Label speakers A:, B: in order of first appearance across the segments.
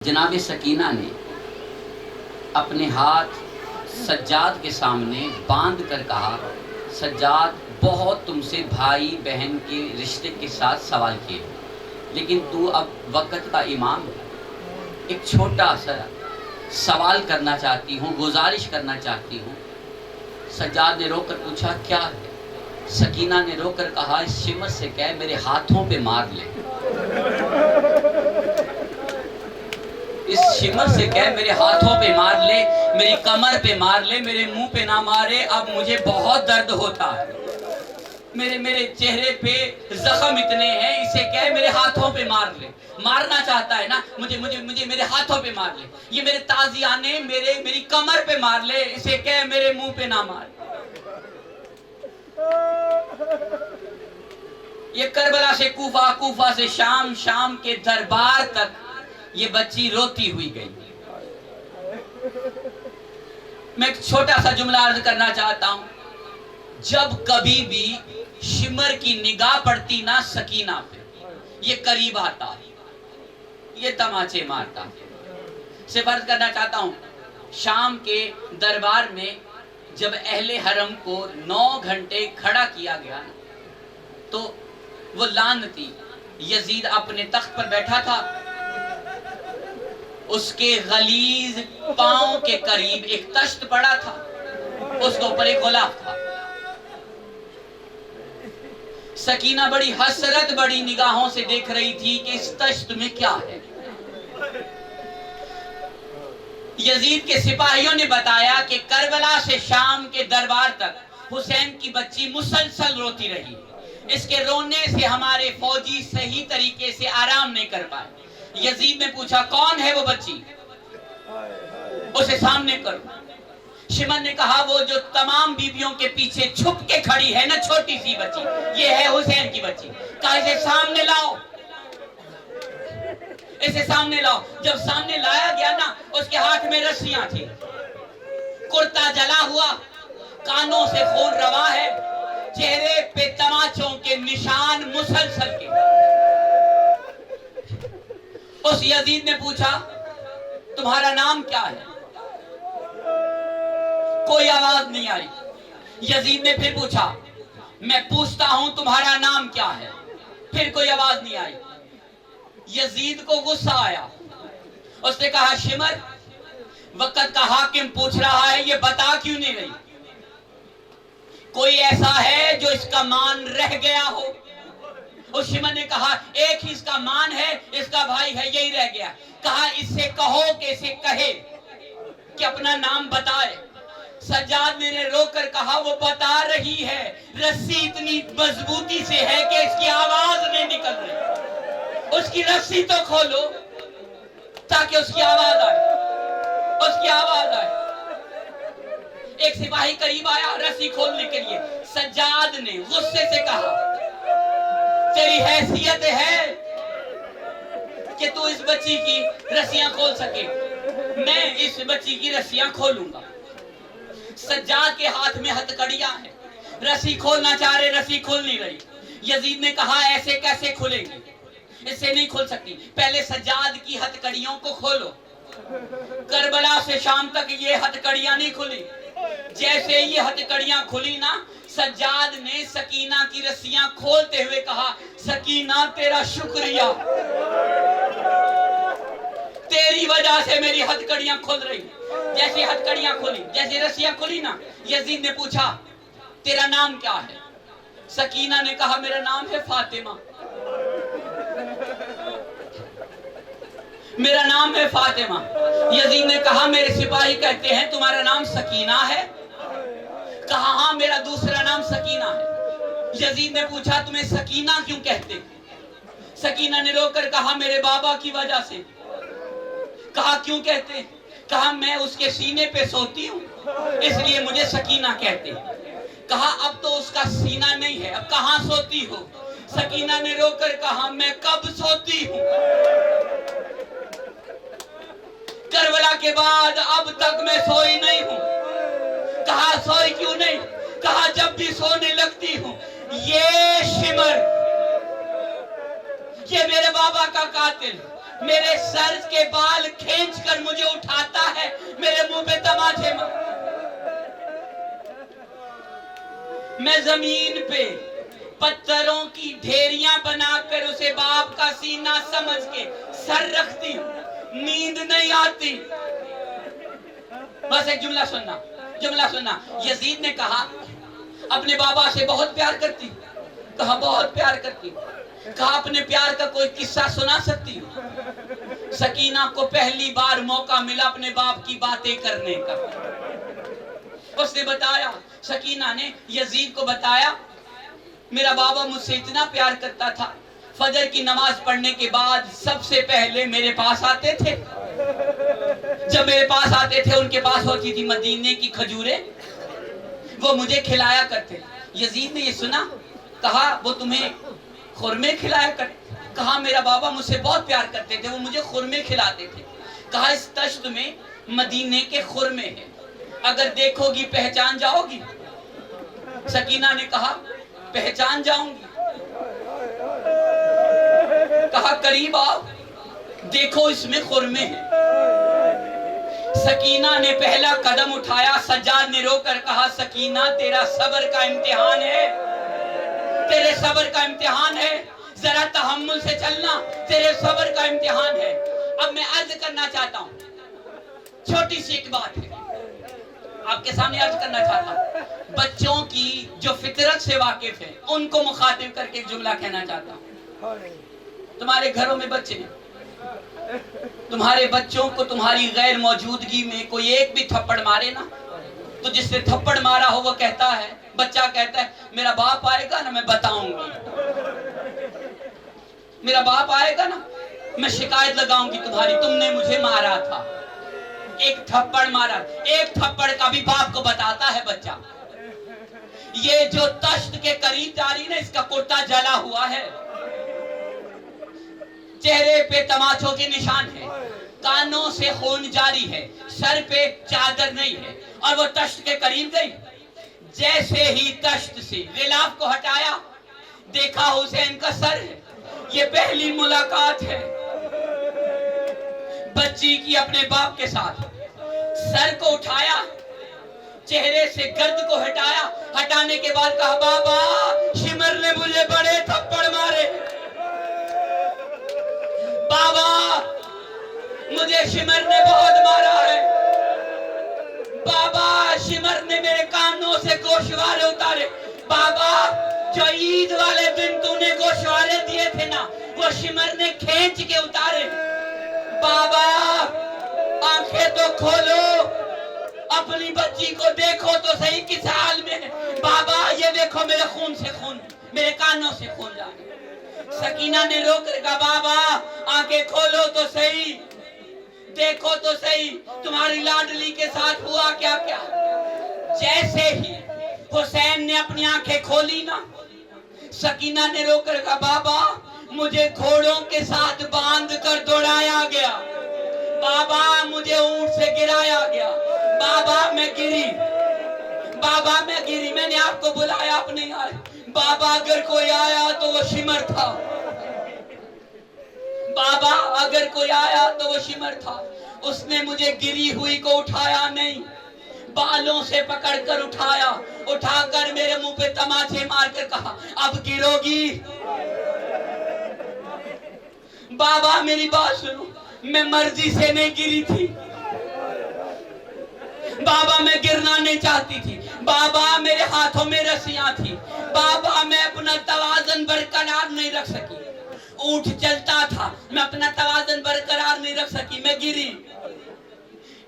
A: जनाब सकीना ने अपने हाथ सज्जाद के सामने बांध कर कहा, सज्जाद बहुत तुमसे भाई बहन के रिश्ते के साथ सवाल किए, लेकिन तू अब वक़्त का इमाम है, एक छोटा सा सवाल करना चाहती हूँ, गुजारिश करना चाहती हूँ। सज्जाद ने रोकर पूछा, क्या है? सकीना ने रोकर कहा, इस शिमर से कह मेरे हाथों पे मार ले, इस शिमर से कह मेरे हाथों पे मार ले, मेरी कमर पे मार ले, मेरे मुंह पे ना मारे, अब मुझे बहुत दर्द होता है, मेरे चेहरे पे जख्म इतने हैं, इसे कह मेरे हाथों पे मार ले। मारना चाहता है ना, मुझे मुझे मुझे मेरे हाथों पे मार ले, ये मेरे ताजियाने मेरी कमर पे मार ले, इसे कह मेरे मुंह पे ना मार। ये करबला से कूफा, कूफा से शाम, शाम के दरबार तक ये बच्ची रोती हुई गई। मैं एक छोटा सा जुमला अर्ज करना चाहता हूं। जब कभी भी शिमर की निगाह पड़ती ना सकीना पे, ये करीब आता, ये तमाचे मारता। से फर्ज करना चाहता हूं, शाम के दरबार में जब अहले हरम को 9 घंटे खड़ा किया गया, तो वो लानती यजीद अपने तख्त पर बैठा था, उसके गलीज पांव के करीब एक तश्त पड़ा था, उसके ऊपर एक गुलाब था। सकीना बड़ी हसरत बड़ी निगाहों से देख रही थी कि इस तश्त में क्या है। यजीद के सिपाहियों ने बताया कि करबला से शाम के दरबार तक हुसैन की बच्ची मुसलसल रोती रही, इसके रोने से हमारे फौजी सही तरीके से आराम नहीं कर पाए। यजीद ने पूछा, कौन है वो बच्ची, उसे सामने करो। शिमर ने कहा, वो जो तमाम बीवियों के पीछे छुप के खड़ी है ना, छोटी सी बच्ची, ये है हुसैन की बच्ची। कहा, इसे सामने लाओ, इसे सामने लाओ। जब सामने लाया गया ना, उसके हाथ में रस्सियां थी, कुर्ता जला हुआ, कानों से खून रवा है, चेहरे पे तमाचों के निशान मुसलसल के। उस यजीद ने पूछा, तुम्हारा नाम क्या है? कोई आवाज नहीं आई। यजीद ने फिर पूछा, मैं पूछता हूं तुम्हारा नाम क्या है? फिर कोई आवाज नहीं आई। यजीद को गुस्सा आया, उसने कहा, शिमर, वक़्त का हाकिम पूछ रहा है, ये बता क्यों नहीं रही? कोई ऐसा है जो इसका मान रह गया हो? उस शिमर ने कहा, एक ही इसका मान है, इसका भाई है, यही रह गया। कहा, इससे कहो कि इसे कहे कि अपना नाम बताए। सज्जाद ने रोकर कहा, वो बता रही है, रस्सी इतनी मजबूती से है कि इसकी आवाज नहीं निकल रही। उसकी रस्सी तो खोलो ताकि उसकी आवाज आए, उसकी आवाज आए। एक सिपाही करीब आया रस्सी खोलने के लिए। सज्जाद ने गुस्से से कहा, तेरी हैसियत है कि तू इस बच्ची की रस्सियां खोल सके? मैं इस बच्ची की रस्सियां खोलूंगा। सज्जाद के हाथ में हथकड़ियां हैं, रस्सी खोलना चाह रहे, रस्सी खुल नहीं रही। यजीद ने कहा, ऐसे कैसे खुलेगी, इससे नहीं खुल सकती, पहले सज्जाद की हथकड़ियों को खोलो। करबला से शाम तक ये हथकड़ियां नहीं खुली। जैसे ये हथकड़ियां खुली ना, सज्जाद ने सकीना की रस्सियां खोलते हुए कहा, सकीना, तेरा शुक्रिया, तेरी वजह से मेरी हथकड़ियां खुल रही। जैसे हथकड़ियां खुली, जैसे रस्सियां खुली ना, यजीद ने पूछा, तेरा नाम क्या है? सकीना ने कहा, मेरा नाम है फातिमा, मेरा नाम है फातिमा। यजीद ने कहा, मेरे सिपाही कहते हैं तुम्हारा नाम सकीना है? कहा, हाँ, मेरा दूसरा नाम सकीना है। यजीद ने पूछा, तुम्हें सकीना क्यों कहते? सकीना ने रोकर कहा, मेरे बाबा की वजह से। कहा, क्यों कहते? कहा, मैं उसके सीने पे सोती हूँ, इसलिए मुझे सकीना कहते। कहा, अब तो उसका सीना नहीं है, अब कहाँ सोती हो? सकीना ने रोकर कहा, मैं कब सोती हूँ, करबला के बाद अब तक मैं सोई नहीं हूँ। कहा, सोई क्यों नहीं? कहा, जब भी सोने लगती हूँ, ये शिमर, ये मेरे बाबा का कातिल, मेरे सर के बाल खींचकर मुझे उठाता है, मेरे मुंह पे तमाचे मार। मैं जमीन पे पत्थरों की ढेरियां बनाकर उसे बाप का सीना समझ के सर रखती हूं, नींद नहीं आती। बस एक जुमला सुनना। यजीद ने कहा अपने बाबा से बहुत प्यार करती, कहा बहुत प्यार करती, कहा अपने प्यार का कोई किस्सा सुना सकती हूँ। सकीना को पहली बार मौका मिला अपने बाप की बातें करने का। उसने बताया, सकीना ने यजीद को बताया, मेरा बाबा मुझसे इतना प्यार करता था, फजर की नमाज पढ़ने के बाद सबसे पहले मेरे पास आते थे। जब मेरे पास आते थे उनके पास होती थी मदीने की खजूरें, वो मुझे खिलाया करते। यजीद ने ये सुना, कहा वो तुम्हें खुरमे खिलाया करते? कहा मेरा बाबा मुझसे बहुत प्यार करते थे, वो मुझे खुरमे खिलाते थे। कहा इस तश्त में मदीने के खुरमे हैं, अगर देखोगी पहचान जाओगी? सकीना ने कहा पहचान जाऊंगी। कहा करीब आओ, देखो इसमें खुरमे हैं। सकीना ने पहला कदम उठाया, सज्जाद ने रोकर कहा सकीना तेरा सब्र का इम्तिहान है, तेरे सब्र का इम्तिहान है, जरा तहम्मुल से चलना, तेरे सब्र का इम्तिहान है। अब मैं अर्ज करना चाहता हूं, छोटी सी एक बात है आपके सामने अर्ज करना चाहता हूं। बच्चों की जो फितरत से वाकिफ है उनको मुखातिब करके एक जुमला कहना चाहता हूं। तुम्हारे घरों में बच्चे हैं, तुम्हारे बच्चों को तुम्हारी गैर मौजूदगी में कोई एक भी थप्पड़ मारे ना, तो जिसने थप्पड़ मारा हो वो कहता है, बच्चा कहता है मेरा बाप आएगा ना मैं बताऊंगी, मेरा बाप आएगा ना मैं शिकायत लगाऊंगी तुम्हारी, तुमने मुझे मारा था, एक थप्पड़ मारा। एक थप्पड़ का भी बाप को बताता है बच्चा। ये जो तश्त के करीब जा रही ना, इसका कुर्ता जला हुआ है, चेहरे पे तमाचों के निशान है, कानों से खून जारी है, सर पे चादर नहीं है, और वो तश्त के करीब गई। जैसे ही तश्त से गिलाफ को हटाया, देखा हुसैन का सर है। ये पहली मुलाकात है बच्ची की अपने बाप के साथ। सर को उठाया, चेहरे से गर्द को हटाया, हटाने के बाद कहा बाबा शिमर ने मुझे बड़े थप्पड़ मारे, बाबा मुझे शिमर ने बहुत मारा है, बाबा शिमर ने मेरे कानों से गोशवारे उतारे, बाबा जो ईद वाले दिन तूने गोशवारे दिए थे ना वो शिमर ने खींच के उतारे, बाबा आंखें तो खोलो, अपनी बच्ची को देखो तो सही किस हाल में है, बाबा ये देखो मेरे खून से खून, मेरे कानों से खून जा रहा। सकीना ने रोक कर कहा बाबा आंखें खोलो तो सही, देखो तो सही तुम्हारी लाडली के साथ हुआ क्या क्या। जैसे ही हुसैन ने अपनी आंखें खोली ना, सकीना ने रोक कर कहा बाबा मुझे घोड़ों के साथ बांध कर दौड़ाया गया, बाबा मुझे ऊंट से गिराया गया, बाबा मैं गिरी, बाबा मैं गिरी, मैंने आपको बुलाया आप नहीं आए, बाबा अगर कोई आया तो वो शिमर था, बाबा अगर कोई आया तो वो शिमर था, उसने मुझे गिरी हुई को उठाया नहीं, बालों से पकड़कर उठाया, उठाकर मेरे मुंह पे तमाचे मारकर कहा अब गिरोगी। बाबा मेरी बात सुनो, मैं मर्जी से नहीं गिरी थी, बाबा मैं गिरना नहीं चाहती थी, बाबा मेरे हाथों में रस्सियां थी, बाबा मैं अपना तवाज़ुन बरकरार नहीं रख सकी, ऊंट चलता था मैं अपना तवाज़ुन बरकरार नहीं रख सकी, मैं गिरी,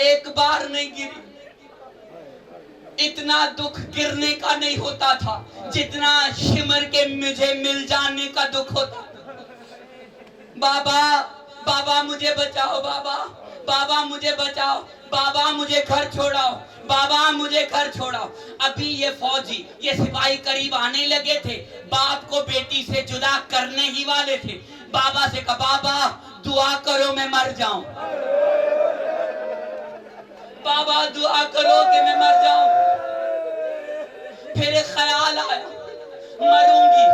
A: एक बार नहीं गिरी। इतना दुख गिरने का नहीं होता था जितना शिमर के मुझे मिल जाने का दुख होता था। बाबा बाबा मुझे बचाओ, बाबा बाबा मुझे बचाओ, बाबा मुझे घर छोड़ाओ, बाबा मुझे घर छोड़ाओ। अभी ये फौजी ये सिपाही करीब आने लगे थे, बाप को बेटी से जुदा करने ही वाले थे। बाबा से कहा बाबा दुआ करो मैं मर जाऊं, बाबा दुआ करो कि मैं मर जाऊं। फिर एक ख्याल आया मरूंगी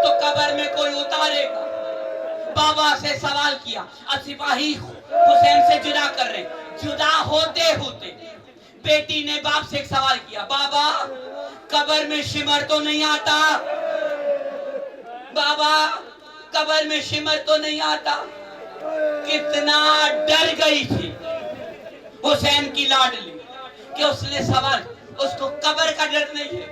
A: तो कब्र में कोई उतारेगा, बाबा से सवाल किया। अब सिपाही हुसैन से जुदा कर रहे, जुदा होते होते बेटी ने बाप से एक सवाल किया, बाबा कब्र में शिमर तो नहीं आता? बाबा कब्र में शिमर तो नहीं आता? कितना डर गई थी हुसैन की लाडली कि उसने सवाल, उसको कब्र का डर नहीं है।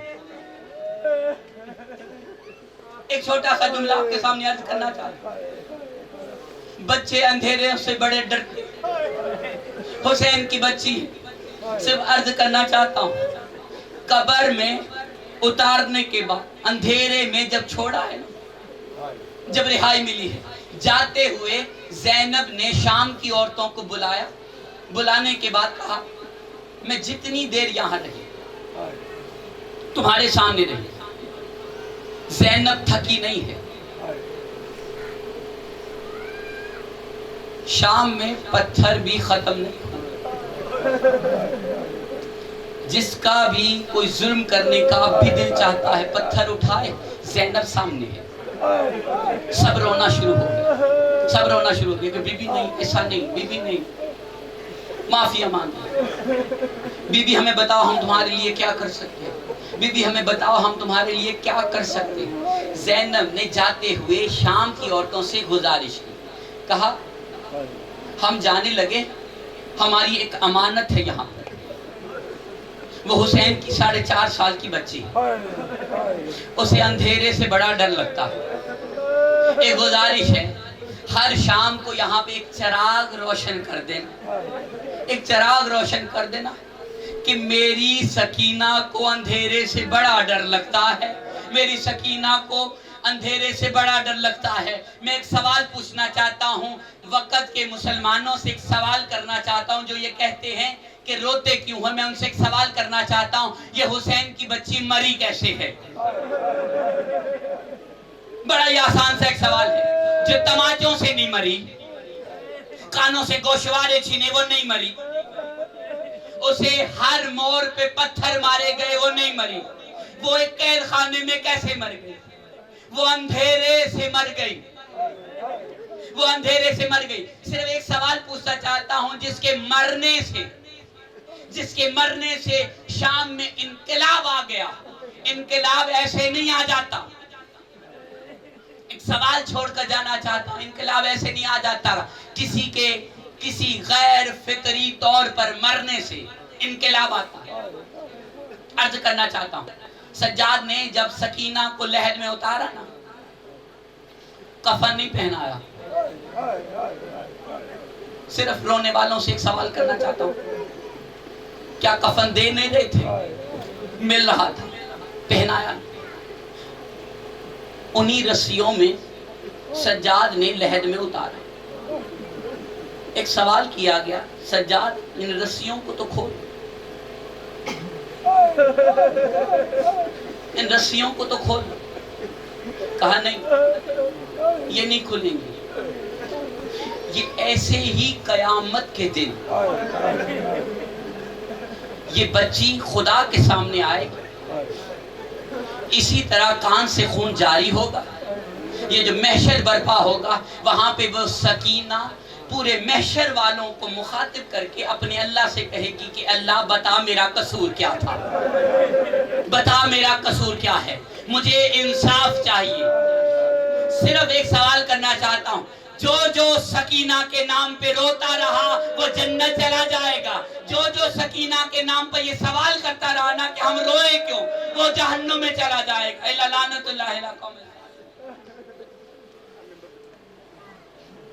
A: एक छोटा सा जुमला आपके सामने अर्ज करना चाहता हूं। बच्चे अंधेरे से बड़े डरते, हुसैन की बच्ची सिर्फ अर्ज करना चाहता हूं, कब्र में उतारने के बाद अंधेरे में जब छोड़ा है, जब रिहाई मिली है, जाते हुए ज़ैनब ने शाम की औरतों को बुलाया। बुलाने के बाद कहा, मैं जितनी देर यहां रही तुम्हारे सामने रही, ज़ैनब थकी नहीं है। शाम में पत्थर भी खत्म नहीं, जिसका भी कोई जुल्म करने का भी दिल चाहता है पत्थर उठाए, ज़ैनब सामने है। सब रोना शुरू हो गया, सब रोना शुरू हो गया कि बीबी नहीं, ऐसा नहीं, बीबी नहीं, माफिया मांगी, बीबी हमें बताओ हम तुम्हारे लिए क्या कर सकते हैं, बीबी हमें बताओ हम तुम्हारे लिए क्या कर सकते हैं। ज़ैनब ने जाते हुए शाम की औरतों से गुजारिश की, कहा हम जाने लगे, हमारी एक अमानत है यहाँ पर, वो हुसैन की 4.5 साल की बच्ची, उसे अंधेरे से बड़ा डर लगता है। एक गुजारिश है, हर शाम को यहाँ पे एक चिराग रोशन कर देना, एक चिराग रोशन कर देना कि मेरी सकीना को अंधेरे से बड़ा डर लगता है, मेरी सकीना को अंधेरे से बड़ा डर लगता है। मैं एक सवाल पूछना चाहता हूँ, वक़्त के मुसलमानों से एक सवाल करना चाहता हूँ जो ये कहते हैं कि रोते क्यों है, मैं उनसे एक सवाल करना चाहता हूँ, ये हुसैन की बच्ची मरी कैसे है? बड़ा ही आसान सा एक सवाल है। जो तमाचों से नहीं मरी, कानों से गोशवारे छीने, वो नहीं मरी, उसे हर मोड़ पे पत्थर मारे गए, वो नहीं मरी, वो एक कैद खाने में कैसे मर गई? वो अंधेरे से मर गई, वो अंधेरे से मर गई। सिर्फ एक सवाल पूछना चाहता हूं, जिसके मरने से शाम में इनकलाब आ गया, इनकलाब ऐसे नहीं आ जाता। एक सवाल छोड़कर जाना चाहता हूं, इनकलाब ऐसे नहीं आ जाता। किसी गैर फितरी तौर पर मरने से इनकलाब आता है। अर्ज करना चाहता हूं, सज्जाद ने जब सकीना को लहद में उतारा ना, कफन नहीं पहनाया। सिर्फ रोने वालों से एक सवाल करना चाहता हूं, क्या कफन दे नहीं रहे थे? मिल रहा था, पहनाया। उन्हीं रस्सियों में सज्जाद ने लहद में उतारा। एक सवाल किया गया, सज्जाद इन रस्सियों को तो खोल, इन रस्सियों को तो खोल। कहा नहीं, ये नहीं खुलेंगी। ये ऐसे ही कयामत के दिन ये बच्ची खुदा के सामने आएगी, इसी तरह कान से खून जारी होगा। ये जो महशर बर्पा होगा, वहां पे वो सकीना पूरे महशर वालों को मुखातिब करके अपने अल्लाह से कहेगी कि अल्लाह बता मेरा कसूर क्या था, बता मेरा कसूर क्या है, मुझे इंसाफ चाहिए। सिर्फ एक सवाल करना चाहता हूँ, जो सकीना के नाम पे रोता रहा वो जन्नत चला जाएगा, जो सकीना के नाम पर ये सवाल करता रहा ना कि हम रोए क्यों, वो जहन्नुम में चला जाएगा।